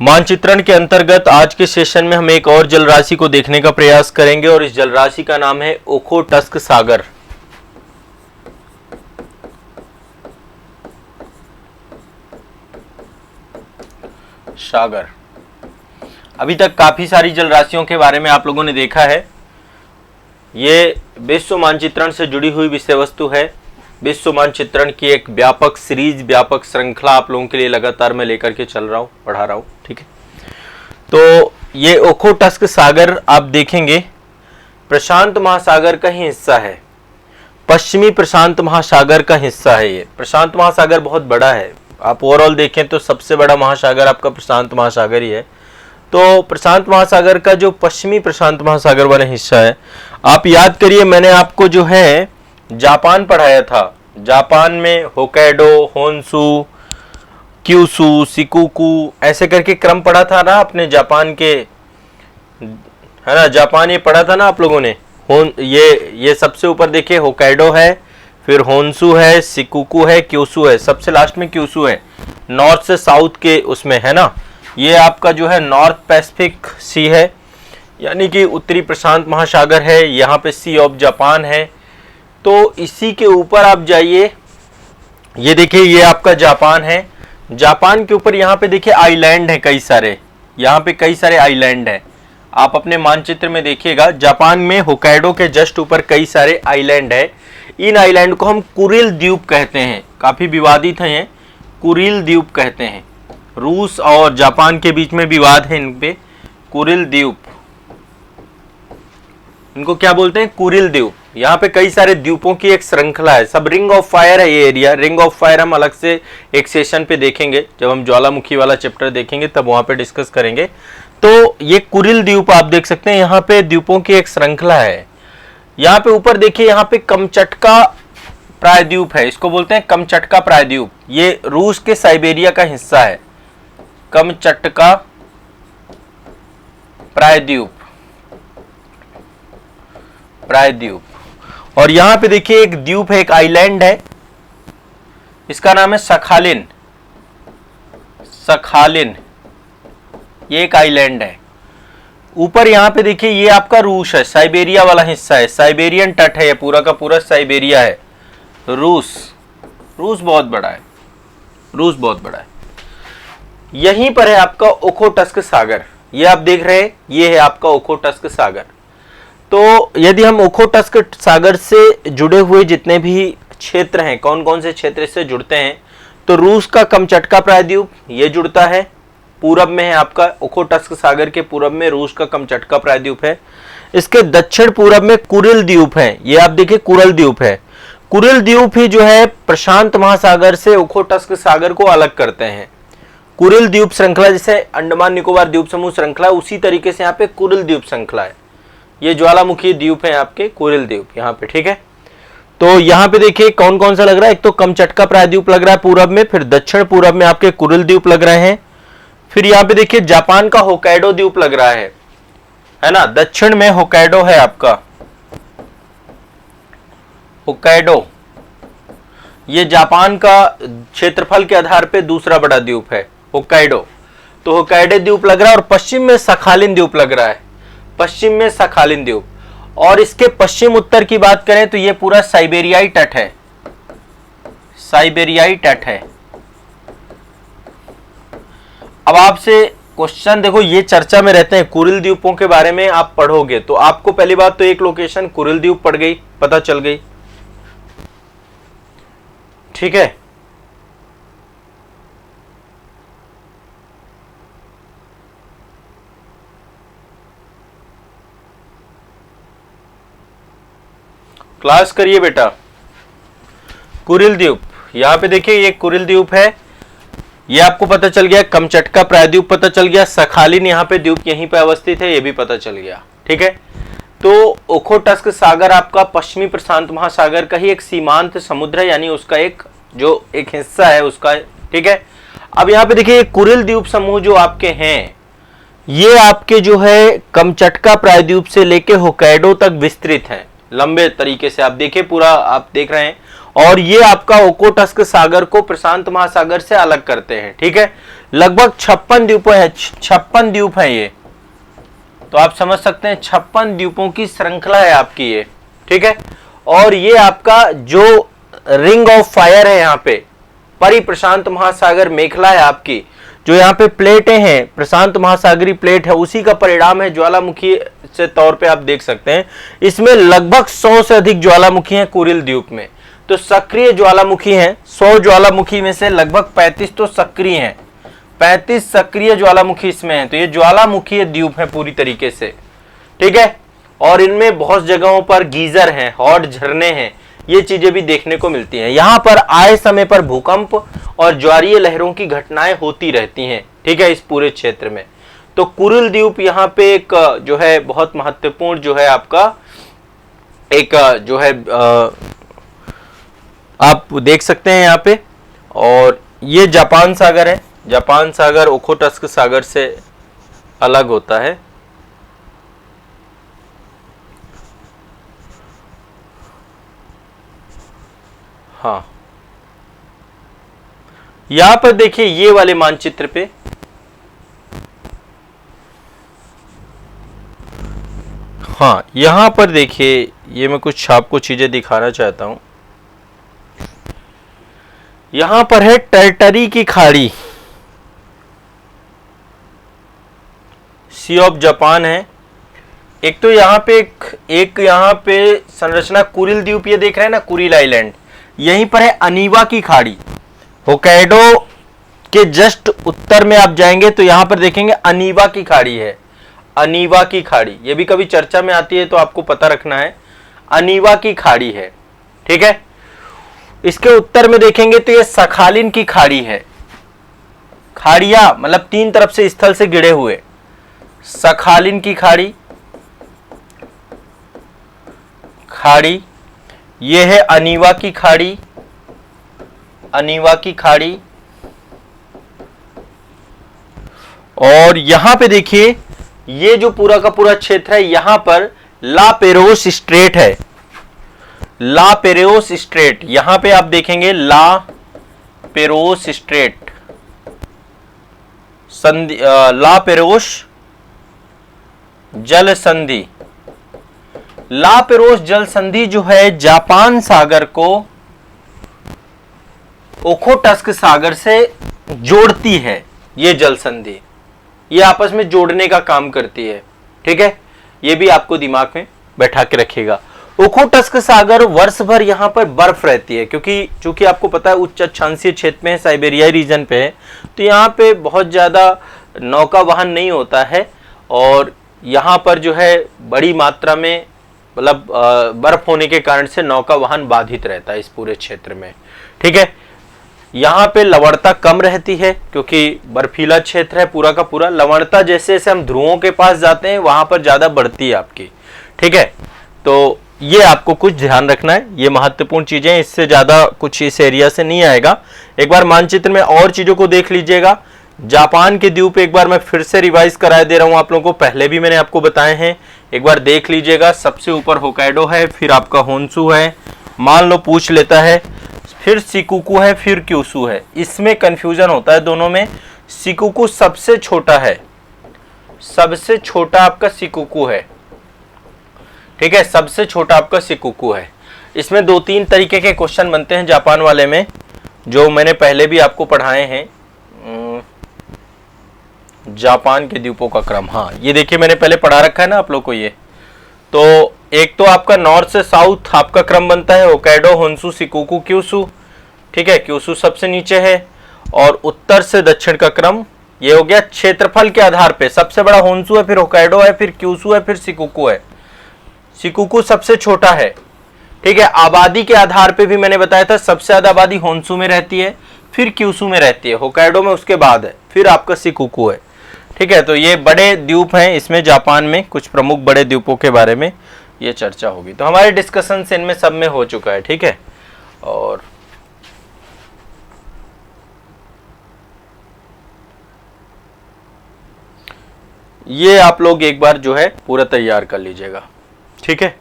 मानचित्रण के अंतर्गत आज के सेशन में हम एक और जलराशि को देखने का प्रयास करेंगे और इस जलराशि का नाम है ओखोटस्क सागर। सागर अभी तक काफी सारी जलराशियों के बारे में आप लोगों ने देखा है। ये विश्व मानचित्रण से जुड़ी हुई विषय वस्तु है। विश्व मानचित्रण की एक व्यापक सीरीज, व्यापक श्रृंखला आप लोगों के लिए लगातार मैं लेकर के चल रहा हूँ, पढ़ा रहा हूँ। ठीक है, तो ये ओखोटस्क सागर आप देखेंगे प्रशांत महासागर का ही हिस्सा है, पश्चिमी प्रशांत महासागर का हिस्सा है। ये प्रशांत महासागर बहुत बड़ा है। आप ओवरऑल देखें तो सबसे बड़ा महासागर आपका प्रशांत महासागर ही है। तो प्रशांत महासागर का जो पश्चिमी प्रशांत महासागर वाला हिस्सा है, आप याद करिए मैंने आपको जो है जापान पढ़ाया था। जापान में होक्काइडो, होन्शू, क्यूशू, शिकोकू ऐसे करके क्रम पढ़ा था ना आपने जापान के, है ना। जापान ये पढ़ा था ना आप लोगों ने। ये सबसे ऊपर देखिए होक्काइडो है, फिर होन्शू है, शिकोकू है, क्यूशू है, सबसे लास्ट में क्यूशू है। नॉर्थ से साउथ के उसमें है ना। ये आपका जो है नॉर्थ पैसिफिक सी है, यानी कि उत्तरी प्रशांत महासागर है। यहाँ पे सी ऑफ जापान है। तो इसी के ऊपर आप जाइए, ये देखिए ये आपका जापान है। जापान के ऊपर यहाँ पे देखिए आइलैंड है कई सारे, यहाँ पे कई सारे आइलैंड है। आप अपने मानचित्र में देखिएगा जापान में होक्काइडो के जस्ट ऊपर कई सारे आइलैंड है। इन आइलैंड को हम कुरिल द्वीप कहते हैं, काफी विवादित हैं। कुरिल द्वीप कहते हैं। रूस और जापान के बीच में विवाद है इन पे। कुरिल द्वीप, इनको क्या बोलते हैं? कुरिल द्वीप। यहाँ पे कई सारे द्वीपों की एक श्रृंखला है। सब रिंग ऑफ फायर है ये एरिया। रिंग ऑफ फायर हम अलग से एक सेशन पे देखेंगे, जब हम ज्वालामुखी वाला चैप्टर देखेंगे तब वहां पे डिस्कस करेंगे। तो ये कुरिल द्वीप आप देख सकते हैं, यहाँ पे द्वीपों की एक श्रृंखला है। यहाँ पे ऊपर देखिए, यहाँ पे कमचटका प्रायद्वीप है, इसको बोलते हैं कमचटका प्रायद्वीप। ये रूस के साइबेरिया का हिस्सा है, कमचटका प्रायद्वीप। और यहां पे देखिए एक द्वीप है, एक आइलैंड है, इसका नाम है सखालिन। सखालिन ये एक आइलैंड है। ऊपर यहां पे देखिए ये आपका रूस है, साइबेरिया वाला हिस्सा है, साइबेरियन तट है, ये पूरा का पूरा साइबेरिया है। रूस बहुत बड़ा है, रूस बहुत बड़ा है। यहीं पर है आपका ओखोटस्क सागर। ये आप देख रहे हैं, ये है आपका ओखोटस्क सागर। तो यदि हम ओखोटस्क सागर से जुड़े हुए जितने भी क्षेत्र हैं, कौन कौन से क्षेत्र से जुड़ते हैं, तो रूस का कमचटका प्रायद्वीप ये जुड़ता है, पूरब में है आपका ओखोटस्क सागर के पूरब में रूस का कमचटका प्रायद्वीप है। इसके दक्षिण पूरब में कुरिल द्वीप है, ये आप देखिए कुरिल द्वीप है। कुरिल द्वीप ही जो है प्रशांत महासागर से ओखोटस्क सागर को अलग करते हैं। कुरिल द्वीप श्रृंखला, जैसे अंडमान निकोबार द्वीप समूह श्रृंखला, उसी तरीके से यहाँ पे कुरिल द्वीप श्रृंखला है। ये ज्वालामुखी द्वीप है आपके कुरिल द्वीप यहाँ पे। ठीक है, तो यहाँ पे देखिए कौन कौन सा लग रहा है। एक तो कमचटका प्रायद्वीप लग रहा है पूरब में, फिर दक्षिण पूरब में आपके कुरिल द्वीप लग रहे हैं। फिर यहाँ पे देखिए जापान का होक्काइडो द्वीप लग रहा है ना। दक्षिण में होक्काइडो है आपका, होक्काइडो ये जापान का क्षेत्रफल के आधार पे दूसरा बड़ा द्वीप है होक्काइडो। तो होक्काइडो द्वीप लग रहा है। और पश्चिम में सखालिन द्वीप लग रहा है, पश्चिम में सखालिन द्वीप। और इसके पश्चिम उत्तर की बात करें तो ये पूरा साइबेरियाई तट है, साइबेरियाई तट है। अब आपसे क्वेश्चन देखो, ये चर्चा में रहते हैं कुरिल द्वीपों के बारे में। आप पढ़ोगे तो आपको पहली बात तो एक लोकेशन कुरिल द्वीप पड़ गई, पता चल गई। ठीक है, क्लास करिए बेटा। कुरिल द्वीप, यहाँ पे देखिए ये कुरिल द्वीप है, ये आपको पता चल गया। कमचटका प्रायद्वीप पता चल गया। सखालिन यहाँ पे द्वीप यहीं पे अवस्थित है, ये भी पता चल गया। ठीक है, तो ओखोटस्क सागर आपका पश्चिमी प्रशांत महासागर का ही एक सीमांत समुद्र है, यानी उसका एक जो एक हिस्सा है उसका। ठीक है, अब यहाँ पे देखिए कुरिल द्वीप समूह जो आपके हैं, ये आपके जो है कमचटका प्रायद्वीप से लेके होक्काइडो तक विस्तृत है, लंबे तरीके से। आप देखिए पूरा आप देख रहे हैं। और ये आपका ओखोटस्क सागर को प्रशांत महासागर से अलग करते हैं। ठीक है, लगभग 56 द्वीपों है, 56 द्वीप है ये। तो आप समझ सकते हैं 56 द्वीपों की श्रृंखला है आपकी ये, ठीक है। और ये आपका जो रिंग ऑफ फायर है यहाँ पे, परि प्रशांत महासागर मेखला है आपकी, जो यहाँ पे प्लेटें हैं, प्रशांत महासागरीय प्लेट है, उसी का परिणाम है ज्वालामुखी से तौर पे आप देख सकते हैं। इसमें लगभग 100 से अधिक ज्वालामुखी हैं कुरिल द्वीप में। तो सक्रिय ज्वालामुखी हैं, 100 ज्वालामुखी में से लगभग 35 तो सक्रिय हैं, 35 सक्रिय ज्वालामुखी इसमें हैं। तो ये ज्वालामुखी द्वीप है पूरी तरीके से, ठीक है। और इनमें बहुत जगहों पर गीजर हैं, हॉट झरने हैं, ये चीजें भी देखने को मिलती हैं। यहां पर आए समय पर भूकंप और ज्वारीय लहरों की घटनाएं होती रहती हैं, ठीक है, इस पूरे क्षेत्र में। तो कुरिल द्वीप यहाँ पे एक जो है बहुत महत्वपूर्ण जो है आपका एक जो है आप देख सकते हैं यहाँ पे। और ये जापान सागर है। जापान सागर ओखोटस्क सागर से अलग होता है। हाँ, यहां पर देखिए ये वाले मानचित्र पे हाँ, यहां पर देखिए, ये मैं कुछ आपको चीजें दिखाना चाहता हूं। यहां पर है टर्टरी की खाड़ी, सी ऑफ जापान है। एक तो यहाँ पे एक यहाँ पे संरचना कुरिल द्वीप, ये देख रहे हैं ना कुरिल आइलैंड, यहीं पर है अनीवा की खाड़ी। होक्काइडो के जस्ट उत्तर में आप जाएंगे तो यहां पर देखेंगे अनीवा की खाड़ी है, अनीवा की खाड़ी, ये भी कभी चर्चा में आती है तो आपको पता रखना है, अनीवा की खाड़ी है, ठीक है। इसके उत्तर में देखेंगे तो ये सखालिन की खाड़ी है। खाड़िया मतलब तीन तरफ से स्थल से घिरे हुए, सखालिन की खाड़ी, खाड़ी ये है अनीवा की खाड़ी, अनीवा की खाड़ी। और यहां पे देखिए ये जो पूरा का पूरा क्षेत्र है, यहां पर ला पेरोस स्ट्रेट है, ला पेरोस स्ट्रेट, यहां पे आप देखेंगे ला पेरोस स्ट्रेट संधि, ला पेरोस जल संधि। ला पेरोस जल संधि जो है जापान सागर को ओखोटस्क सागर से जोड़ती है। ये जल संधि ये आपस में जोड़ने का काम करती है, ठीक है। ये भी आपको दिमाग में बैठा के रखिएगा। ओखोटस्क सागर वर्ष भर यहां पर बर्फ रहती है, क्योंकि चूंकि आपको पता है उच्च अक्षांशीय क्षेत्र में है, साइबेरियाई रीजन पे है, तो यहाँ पे बहुत ज्यादा नौका वाहन नहीं होता है। और यहाँ पर जो है बड़ी मात्रा में मतलब बर्फ होने के कारण से नौका वाहन बाधित रहता है इस पूरे क्षेत्र में, ठीक है। यहाँ पे लवणता कम रहती है क्योंकि बर्फीला क्षेत्र है पूरा का पूरा। लवणता जैसे जैसे हम ध्रुवों के पास जाते हैं वहां पर ज्यादा बढ़ती है आपकी, ठीक है। तो ये आपको कुछ ध्यान रखना है, ये महत्वपूर्ण चीजें, इससे ज्यादा कुछ इस एरिया से नहीं आएगा। एक बार मानचित्र में और चीजों को देख लीजिएगा। जापान के द्वीप एक बार मैं फिर से रिवाइज करा दे रहा हूं आप लोगों को, पहले भी मैंने आपको बताए हैं, एक बार देख लीजिएगा। सबसे ऊपर होक्काइडो है, फिर आपका होन्शु है, मान लो पूछ लेता है, फिर शिकोकू है, फिर क्यूशू है। इसमें कंफ्यूजन होता है दोनों में। शिकोकू सबसे छोटा है, सबसे छोटा आपका शिकोकू है, ठीक है, सबसे छोटा आपका शिकोकू है। इसमें दो तीन तरीके के क्वेश्चन बनते हैं जापान वाले में, जो मैंने पहले भी आपको पढ़ाए हैं। जापान के द्वीपों का क्रम, हाँ ये देखिए मैंने पहले पढ़ा रखा है ना आप लोग को ये। तो एक तो आपका नॉर्थ से साउथ आपका क्रम बनता है, होक्काइडो, होन्शु, शिकोकू, क्यूशू, ठीक है। क्यूशू सबसे नीचे है। और उत्तर से दक्षिण का क्रम ये हो गया क्षेत्रफल के आधार पे। सबसे बड़ा होन्शु है, फिर होक्काइडो है, फिर क्यूशू है, फिर शिकोकू है। शिकोकू सबसे छोटा है, ठीक है। आबादी के आधार पे भी मैंने बताया था, सबसे ज्यादा आबादी होन्शु में रहती है, फिर क्यूशू में रहती है, होक्काइडो में उसके बाद है, फिर आपका शिकोकू है, ठीक है। तो ये बड़े द्वीप हैं, इसमें जापान में कुछ प्रमुख बड़े द्वीपों के बारे में ये चर्चा होगी। तो हमारे डिस्कशन इनमें सब में हो चुका है, ठीक है। और ये आप लोग एक बार जो है पूरा तैयार कर लीजिएगा, ठीक है।